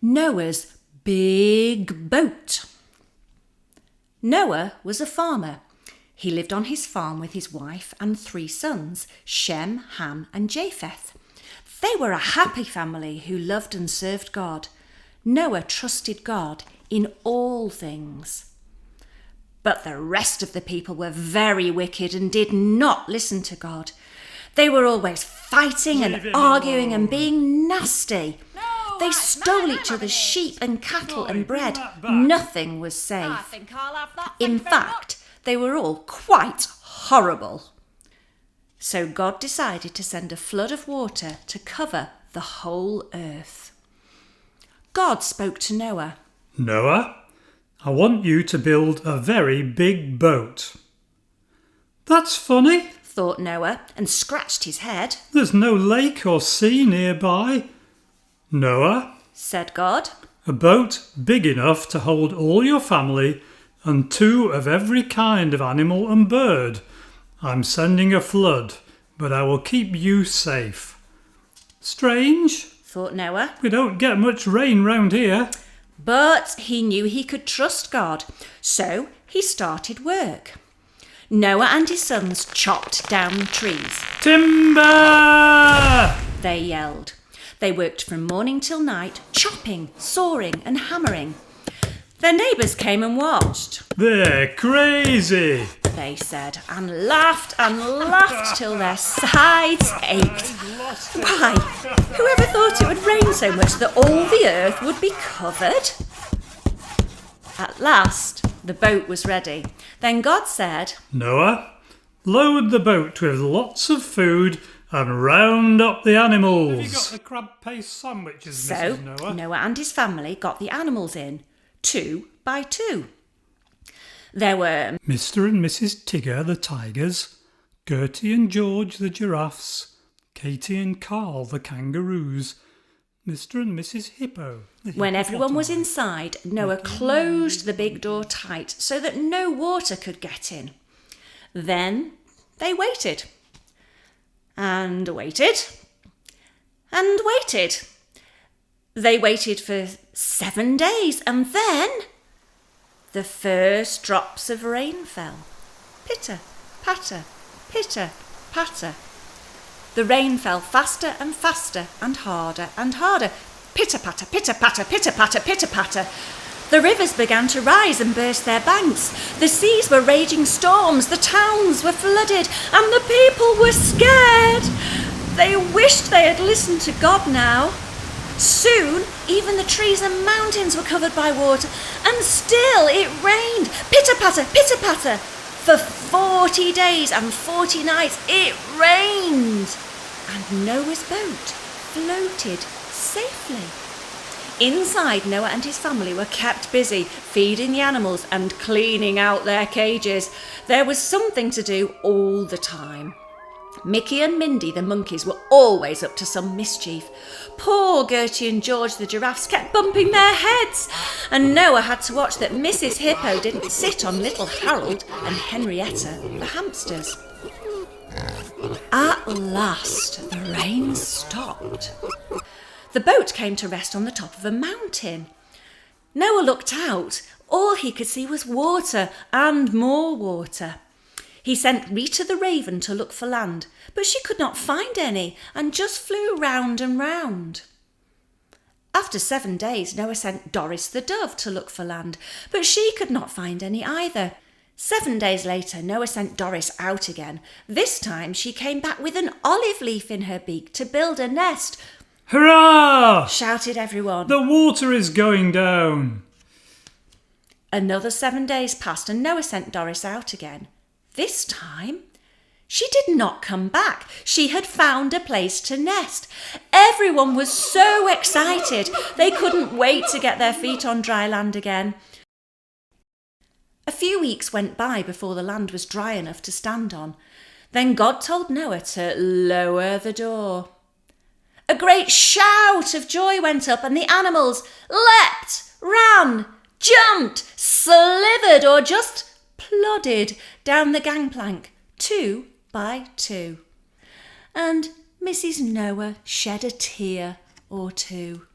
Noah's big boat. Noah was a farmer. He lived on his farm with his wife and 3 sons, Shem, Ham and Japheth. They were a happy family who loved and served God. Noah trusted God in all things. But the rest of the people were very wicked and did not listen to God. They were always fighting and arguing and being nasty. They stole each other's sheep and cattle and bread. Nothing was safe. In fact, they were all quite horrible. So God decided to send a flood of water to cover the whole earth. God spoke to Noah. Noah, I want you to build a very big boat. That's funny, thought Noah, and scratched his head. There's no lake or sea nearby. Noah, said God, a boat big enough to hold all your family and 2 of every kind of animal and bird. I'm sending a flood, but I will keep you safe. Strange, thought Noah. We don't get much rain round here. But he knew he could trust God, so he started work. Noah and his sons chopped down trees. Timber! They yelled. They worked from morning till night, chopping, sawing and hammering. Their neighbours came and watched. They're crazy, they said, and laughed till their sides ached. Why, whoever thought it would rain so much that all the earth would be covered? At last, the boat was ready. Then God said, Noah, load the boat with lots of food and round up the animals. Have you got the crab paste sandwiches, so, Mrs. Noah? Noah and his family got the animals in, 2 by 2. There were Mr. and Mrs. Tigger the tigers, Gertie and George the giraffes, Katie and Carl the kangaroos, Mr. and Mrs. Hippo. When everyone was inside, Noah closed the big door tight so that no water could get in. Then they waited. And waited. And waited. They waited for 7 days, and then the first drops of rain fell. Pitter, patter, pitter, patter. The rain fell faster and faster and harder and harder. Pitter, patter, pitter, patter, pitter, patter, pitter, patter. The rivers began to rise and burst their banks. The seas were raging storms. The towns were flooded, and the people were scared. They wished they had listened to God now. Soon, even the trees and mountains were covered by water, and still it rained. Pitter-patter, pitter-patter. For 40 days and 40 nights it rained, and Noah's boat floated safely. Inside, Noah and his family were kept busy feeding the animals and cleaning out their cages. There was something to do all the time. Mickey and Mindy, the monkeys, were always up to some mischief. Poor Gertie and George, the giraffes, kept bumping their heads, and Noah had to watch that Mrs. Hippo didn't sit on little Harold and Henrietta, the hamsters. At last, the rain stopped. The boat came to rest on the top of a mountain. Noah looked out. All he could see was water and more water. He sent Rita the raven to look for land, but she could not find any and just flew round and round. After 7 days, Noah sent Doris the dove to look for land, but she could not find any either. 7 days later, Noah sent Doris out again. This time she came back with an olive leaf in her beak to build a nest. Hurrah! Shouted everyone. The water is going down. Another 7 days passed and Noah sent Doris out again. This time, she did not come back. She had found a place to nest. Everyone was so excited. They couldn't wait to get their feet on dry land again. A few weeks went by before the land was dry enough to stand on. Then God told Noah to lower the door. A great shout of joy went up, and the animals leapt, ran, jumped, slithered, or just plodded down the gangplank, 2 by 2. And Mrs. Noah shed a tear or two.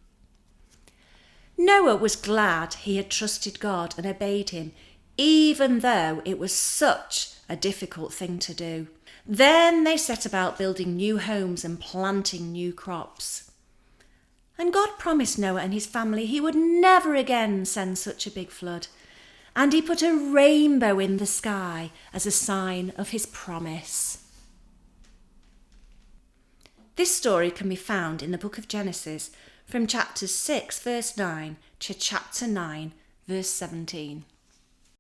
Noah was glad he had trusted God and obeyed him, even though it was such a difficult thing to do. Then they set about building new homes and planting new crops. And God promised Noah and his family he would never again send such a big flood. And he put a rainbow in the sky as a sign of his promise. This story can be found in the book of Genesis from chapter 6 verse 9 to chapter 9 verse 17.